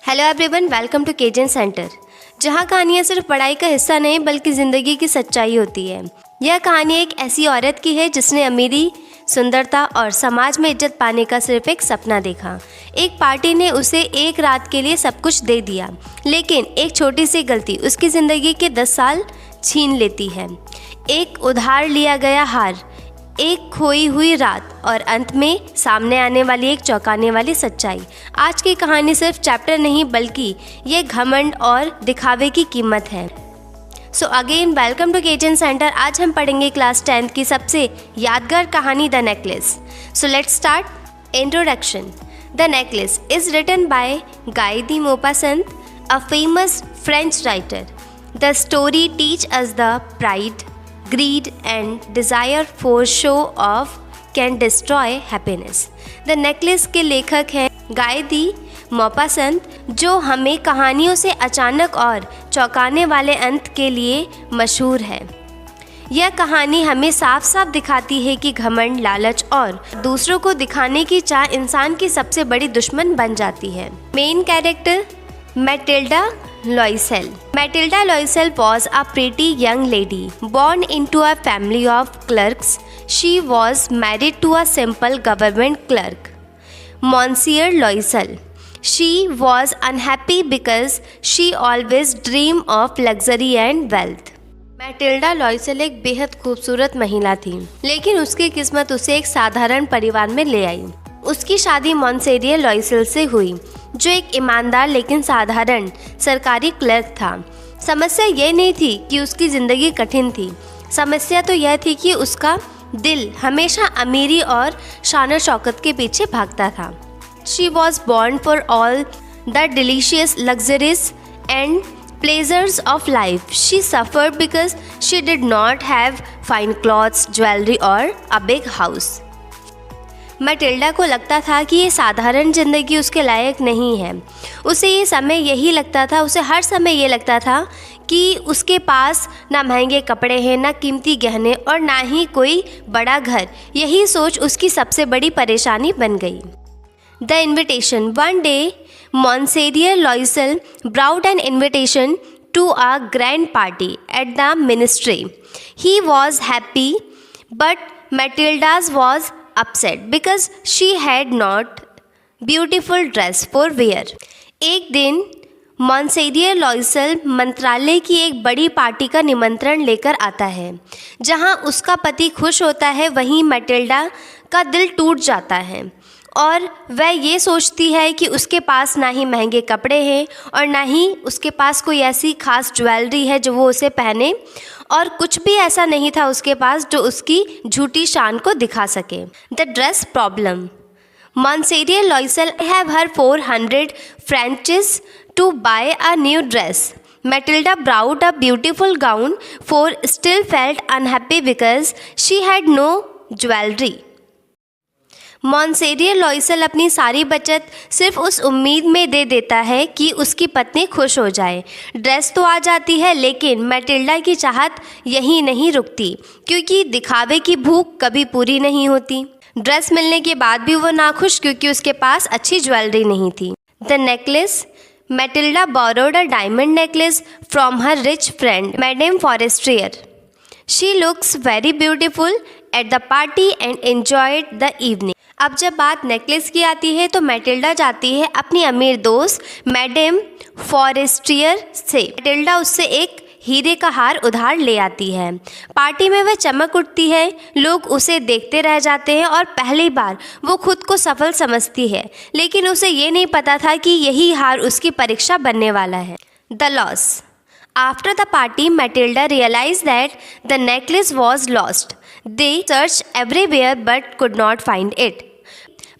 Hello everyone, welcome to केजन centre, जहां कहानियां सिर्फ पढ़ाई का हिस्सा नहीं बल्कि ज़िंदगी की सच्चाई होती है। यह कहानी एक ऐसी औरत की है जिसने अमीरी, सुंदरता और समाज में इज्जत पाने का सिर्फ एक सपना देखा। एक पार्टी ने उसे एक रात के लिए सब कुछ दे दिया, लेकिन एक छोटी सी गलती उसकी ज़िंदगी के 10 साल छीन लेती है। एक उधार लिया गया हार, एक खोई हुई रात और अंत में सामने आने वाली एक चौंकाने वाली सच्चाई। आज की कहानी सिर्फ चैप्टर नहीं बल्कि ये घमंड और दिखावे की कीमत है। So again welcome to केजन centre. आज हम पढ़ेंगे क्लास 10th की सबसे यादगार कहानी the necklace. So let's start. Introduction. The necklace is written by Guy de Maupassant, a famous French writer. The story teach us the pride, greed and desire for show off can destroy happiness। The necklace के लेखक हैं गाय de मोपासंत, जो हमें कहानियों से अचानक और चौंकाने वाले अंत के लिए मशहूर है। यह कहानी हमें साफ साफ दिखाती है कि घमंड, लालच और दूसरों को दिखाने की चाह इंसान की सबसे बड़ी दुश्मन बन जाती है। Main character Matilda Loisel. Matilda Loisel was a pretty young lady born into a family of clerks. She was married to a simple government clerk, Monsieur Loisel. She was unhappy because she always dreamed of luxury and wealth. Matilda Loisel एक बेहद खूबसूरत महिला थी, लेकिन उसकी किस्मत उसे एक साधारण परिवार में ले आई। उसकी शादी मॉन्सेरियर लॉयसेल से हुई, जो एक ईमानदार लेकिन साधारण सरकारी क्लर्क था। समस्या ये नहीं थी कि उसकी ज़िंदगी कठिन थी, समस्या तो यह थी कि उसका दिल हमेशा अमीरी और शान शौकत के पीछे भागता था। She was born for all the delicious luxuries and pleasures of life. She suffered because she did not have fine clothes, jewellery और अ बिग हाउस। मैटिल्डा को लगता था कि ये साधारण ज़िंदगी उसके लायक नहीं है। उसे हर समय ये लगता था कि उसके पास ना महंगे कपड़े हैं, ना कीमती गहने और ना ही कोई बड़ा घर। यही सोच उसकी सबसे बड़ी परेशानी बन गई। The invitation. One day Monsieur Loisel brought an invitation to a grand party at the ministry. He was happy but Matilda's was upset because she had not beautiful dress for wear। एक दिन मॉन्सेरियर Loisel मंत्रालय की एक बड़ी party का निमंत्रण लेकर आता है। जहां उसका पति खुश होता है, वहीं मैटिल्डा का दिल टूट जाता है और वह ये सोचती है कि उसके पास ना ही महंगे कपड़े हैं और ना ही उसके पास कोई ऐसी खास ज्वेलरी है जो वो उसे पहने, और कुछ भी ऐसा नहीं था उसके पास जो उसकी झूठी शान को दिखा सके। The dress problem. Monsieur Loisel have her 400 francs to buy a new dress. Matilda brought a beautiful gown for still felt unhappy because she had no jewellery. Monsieur Loisel अपनी सारी बचत सिर्फ उस उम्मीद में दे देता है कि उसकी पत्नी खुश हो जाए। ड्रेस तो आ जाती है, लेकिन मैटिल्डा की चाहत यहीं नहीं रुकती, क्योंकि दिखावे की भूख कभी पूरी नहीं होती। ड्रेस मिलने के बाद भी वो नाखुश, क्योंकि उसके पास अच्छी ज्वेलरी नहीं थी। The necklace. Matilda borrowed a diamond necklace from her rich friend madam Forestier. She looks very beautiful at the party and enjoyed the evening. अब जब बात नेकलेस की आती है तो मैटिल्डा जाती है अपनी अमीर दोस्त मैडम फॉरेस्ट्रियर से। मैटिल्डा उससे एक हीरे का हार उधार ले आती है। पार्टी में वह चमक उठती है, लोग उसे देखते रह जाते हैं और पहली बार वो खुद को सफल समझती है, लेकिन उसे ये नहीं पता था कि यही हार उसकी परीक्षा बनने वाला है। The loss. After the party, Matilda realized that the necklace was lost. They searched everywhere but could not find it.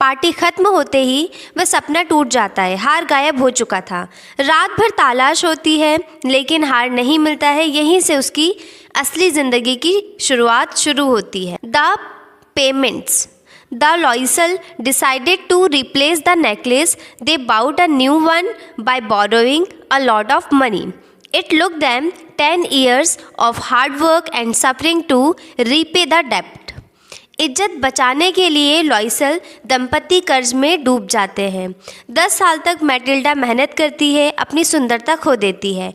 Party खत्म होते ही वह सपना टूट जाता है। हार गायब हो चुका था। रात भर तलाश होती है, लेकिन हार नहीं मिलता है। यहीं से उसकी असली ज़िंदगी की शुरुआत शुरू होती है। The payments. The Loisel decided to replace the necklace. They bought a new one by borrowing a lot of money. It took them 10 years of hard work and suffering to repay the debt. इज्जत बचाने के लिए लॉयसल दंपति कर्ज में डूब जाते हैं। 10 साल तक मैटिल्डा मेहनत करती है, अपनी सुंदरता खो देती है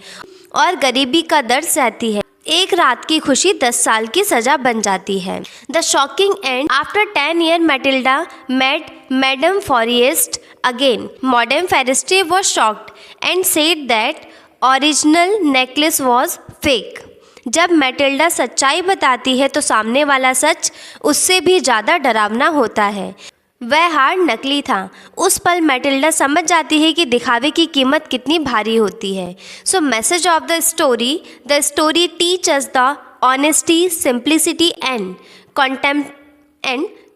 और गरीबी का दर्द सहती है। एक रात की खुशी 10 साल की सजा बन जाती है। The shocking end after 10 year Matilda met madam Forestier again. Madam Forestier was shocked and said that original necklace was fake. जब मैटिल्डा सच्चाई बताती है तो सामने वाला सच उससे भी ज़्यादा डरावना होता है। वह हार नकली था। उस पल मैटिल्डा समझ जाती है कि दिखावे की कीमत कितनी भारी होती है। So message of the story teach us the honesty, simplicity and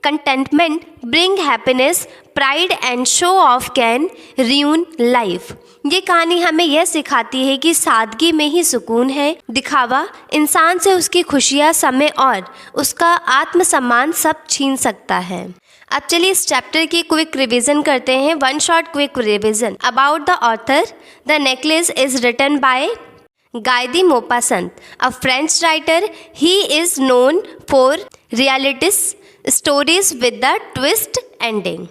contentment bring happiness, pride and show off can ruin life। ये कहानी हमें यह सिखाती है कि सादगी में ही सुकून है। दिखावा इंसान से उसकी खुशियाँ, समय और उसका आत्मसम्मान सब छीन सकता है। अब चलिए इस चैप्टर की क्विक रिवीजन करते हैं। One short quick revision about the author. The necklace is written by Guy de Maupassant, a French writer. He is known for realistic stories with the twist ending.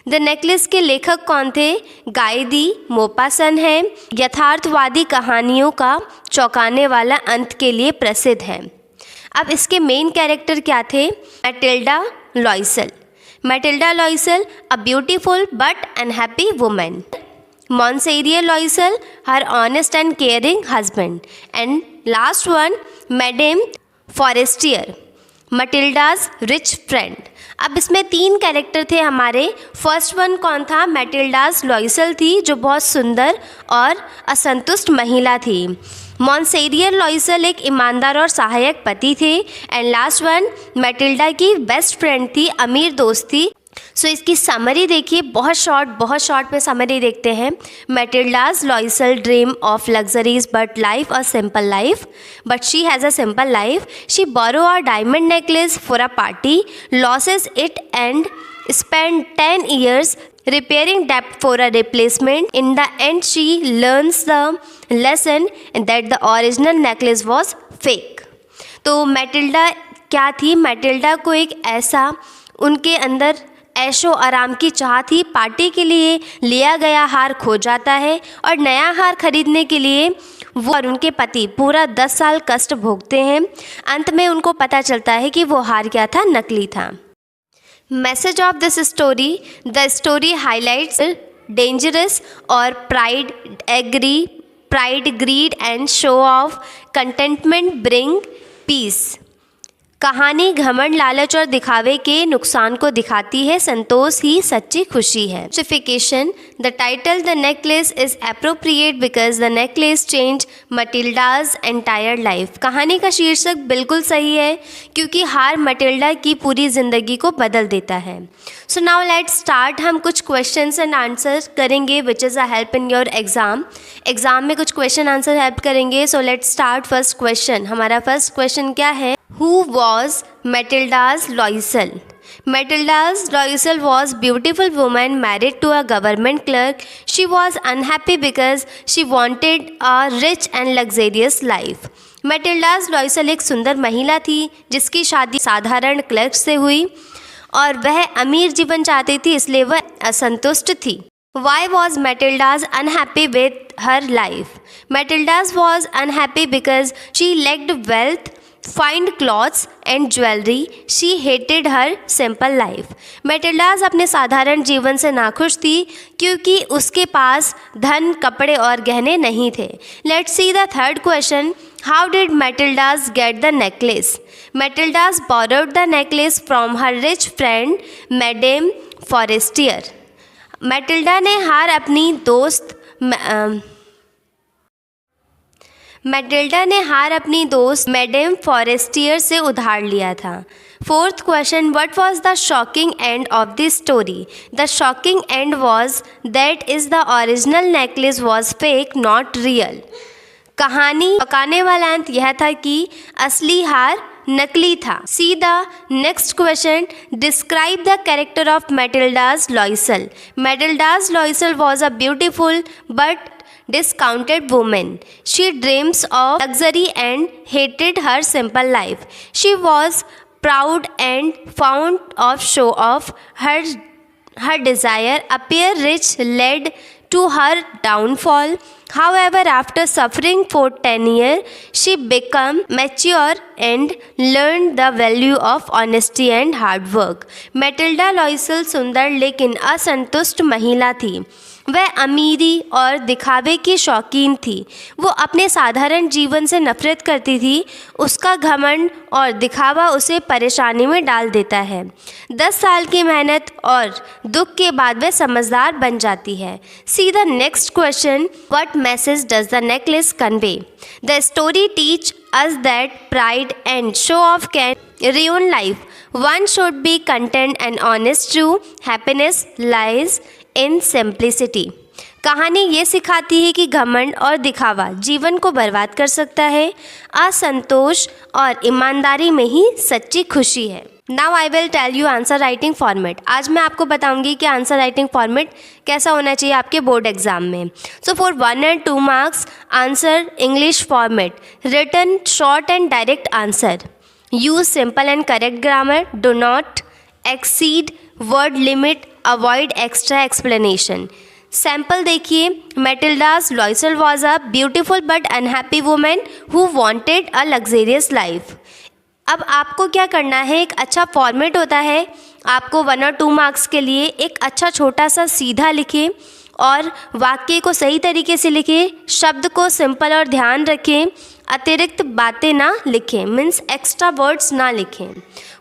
The necklace के लेखक कौन थे? गाय दी मोपासन है। यथार्थवादी कहानियों का चौंकाने वाला अंत के लिए प्रसिद्ध है। अब इसके मेन कैरेक्टर क्या थे? Matilda Loisel. Matilda Loisel a beautiful but unhappy women. Monsieur Loisel, her honest and caring husband. And last one, Madame Forestier, Matilda's rich friend. अब इसमें 3 कैरेक्टर थे हमारे। फर्स्ट वन कौन था? मैटिल्डास लॉयसल थी, जो बहुत सुंदर और असंतुष्ट महिला थी। मॉन्सेरियर लॉयसल एक ईमानदार और सहायक पति थे। एंड लास्ट वन मैटिल्डा की बेस्ट फ्रेंड थी, अमीर दोस्त थी। सो इसकी समरी देखिए, बहुत शॉर्ट में समरी देखते हैं। Matilda's Loisel dream of luxuries but life a simple life, but she has a simple life. She borrow a diamond necklace for a party, loses it and spend 10 years repairing debt for a replacement. In the end, she learns the lesson that the original necklace was fake. तो Matilda क्या थी? Matilda को एक ऐसा उनके अंदर ऐशो आराम की चाह थी। पार्टी के लिए लिया गया हार खो जाता है और नया हार खरीदने के लिए वो और उनके पति पूरा 10 साल कष्ट भोगते हैं। अंत में उनको पता चलता है कि वो हार क्या था? नकली था। Message of this story, the story highlights dangerous और pride greed and show off contentment bring peace. कहानी घमंड, लालच और दिखावे के नुकसान को दिखाती है। संतोष ही सच्ची खुशी है। Justification, the title the necklace is appropriate because the necklace change Matilda's entire life. कहानी का शीर्षक बिल्कुल सही है क्योंकि हार मटिल्डा की पूरी ज़िंदगी को बदल देता है। So now let's start. हम कुछ क्वेश्चंस एंड आंसर करेंगे which is a help in your exam में कुछ क्वेश्चन आंसर हेल्प करेंगे। सो लेट्स स्टार्ट फर्स्ट क्वेश्चन। हमारा फर्स्ट क्वेश्चन क्या है? Who was Matilda's Loisel? Matilda's Loisel was beautiful woman married to a government clerk. She was unhappy because she wanted a rich and luxurious life. Matilda's Loisel एक सुंदर महिला थी जिसकी शादी साधारण क्लर्क से हुई और वह अमीर जीवन चाहती थी, इसलिए वह असंतुष्ट थी। Why was Matilda's unhappy with her life? Matilda's was unhappy because she lacked wealth, fine clothes and jewelry. She hated her simple life. मैटिल्डास अपने साधारण जीवन से नाखुश थी क्योंकि उसके पास धन, कपड़े और गहने नहीं थे। Let's see the third question. How did Matilda's get the necklace? Matilda's borrowed the necklace from her rich friend Madame Forestier. Matilda ने हार अपनी दोस्त मैडम फॉरेस्टियर से उधार लिया था। Fourth question, what was the shocking end of the story? The shocking and was that is the original necklace was fake not real. कहानी चौंकाने वाला अंत यह था कि असली हार नकली था। See the next question, describe the character of Matilda's Loisel. Matilda's Loisel was a beautiful but discounted woman. She dreams of luxury and hated her simple life. She was proud and fond of show off, her desire appear rich led to her downfall. However, after suffering for 10 years, she became mature and learned the value of honesty and hard work. Matilda Loisel सुंदर लेकिन असंतुष्ट महिला थी। वह अमीरी और दिखावे की शौकीन थी। वो अपने साधारण जीवन से नफरत करती थी। उसका घमंड और दिखावा उसे परेशानी में डाल देता है। 10 साल की मेहनत और दुख के बाद वह समझदार बन जाती है। सी the next question, what message does the necklace convey? The story teach us that pride and show of can ruin life. One should be content and honest. True happiness lies in simplicity. कहानी ये सिखाती है कि घमंड और दिखावा जीवन को बर्बाद कर सकता है। असंतोष और ईमानदारी में ही सच्ची खुशी है। Now I will tell you answer writing format. आज मैं आपको बताऊंगी कि आंसर राइटिंग फॉर्मेट कैसा होना चाहिए आपके बोर्ड एग्जाम में। So for 1 and 2 marks, answer English format, written short and direct answer, use simple and correct grammar, do not exceed word limit, avoid extra explanation. Sample देखिए, Matilda's Loisel was a beautiful but unhappy women who wanted a luxurious life. अब आपको क्या करना है, एक अच्छा format होता है, आपको 1 और 2 मार्क्स के लिए एक अच्छा छोटा सा सीधा लिखें और वाक्य को सही तरीके से लिखें, शब्द को सिंपल और ध्यान रखें, अतिरिक्त बातें ना लिखें, मीन्स एक्स्ट्रा वर्ड्स ना लिखें।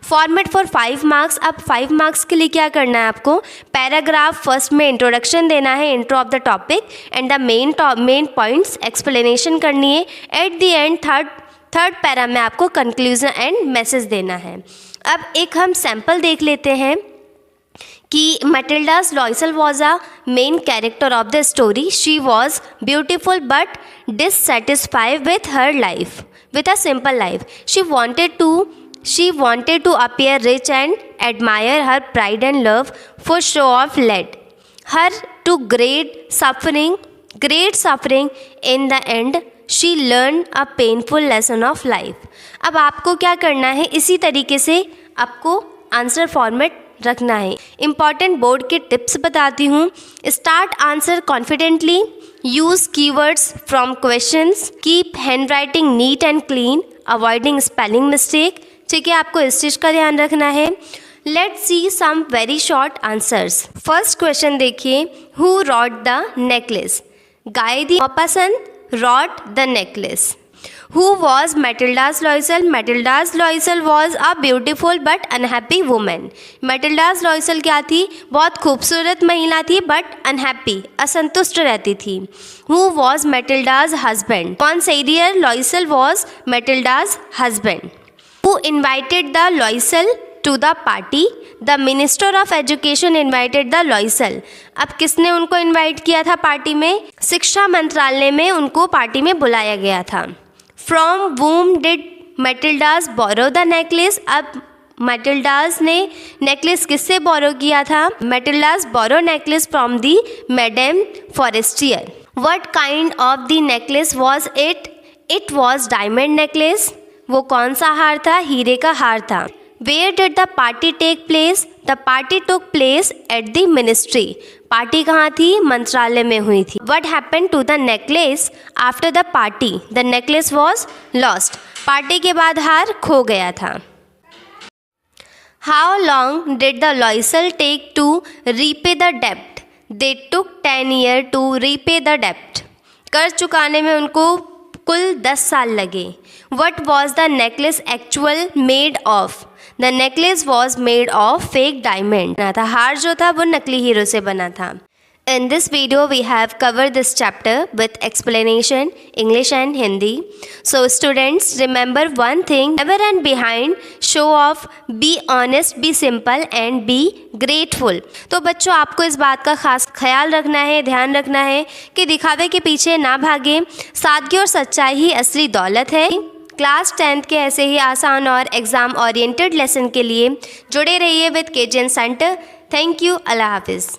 Format for 5 marks. अब 5 मार्क्स के लिए क्या करना है आपको, पैराग्राफ फर्स्ट में इंट्रोडक्शन देना है, intro of the topic and the main points, explanation करनी है। At the end third para में आपको कंक्लूजन एंड मैसेज देना है। अब एक हम सैम्पल देख लेते हैं कि Matilda's Loisel was a main character of the story. She was beautiful but dissatisfied with her life, with a simple life. She wanted to appear rich and admire her pride and love for show off led her to great suffering. In the end, she learned a painful lesson of life. अब आपको क्या करना है, इसी तरीके से आपको answer format रखना है। इम्पॉर्टेंट बोर्ड के टिप्स बताती हूँ। Start answer confidently, use keywords from questions, keep handwriting neat and clean, avoiding spelling mistake. ठीक है, आपको इस चीज़ का ध्यान रखना है। Let's see some very short answers. First question देखिए, who wrote the necklace? Guy de Maupassant wrote the necklace. Who was Matilda's Loisel? Matilda's Loisel was a beautiful but unhappy woman. Matilda's Loisel क्या थी? बहुत खूबसूरत महिला थी but unhappy, असंतुष्ट रहती थी। Who was Matilda's husband? Consigliere Loisel was Matilda's husband. Who invited the Loisel to the party? The Minister of Education invited the Loisel. अब किसने उनको इन्वाइट किया था पार्टी में? शिक्षा मंत्रालय में उनको पार्टी में बुलाया गया था। From whom did Matilda's borrow the necklace? अब Matilda's ने नेकलेस किससे बोरो किया था? Matilda's borrow necklace from the Madame Forestier. What kind of the necklace was it? It was diamond necklace. वो कौन सा हार था? हीरे का हार था। Where did the party take place? The party took place at the ministry. Party कहाँ थी? मंत्रालय में हुई थी। What happened to the necklace after the party? The necklace was lost. Party के बाद हार खो गया था। How long did the Loisel take to repay the debt? They took 10 years to repay the debt. कर्ज चुकाने में उनको कुल 10 साल लगे। What was the necklace actual made of? The necklace was made of fake diamond. था हार जो था वो नकली हीरो से बना था। In this video we have covered this chapter with explanation, English and Hindi. So students, remember one thing, never run behind, show off, be honest, be simple and be grateful. तो बच्चों आपको इस बात का खास ख्याल रखना है, ध्यान रखना है कि दिखावे के पीछे ना भागे। सादगी और सच्चाई ही असली दौलत है। क्लास 10th के ऐसे ही आसान और एग्ज़ाम ओरिएंटेड लेसन के लिए जुड़े रहिए with KGN centre. Thank you. अल्लाह हाफिज़।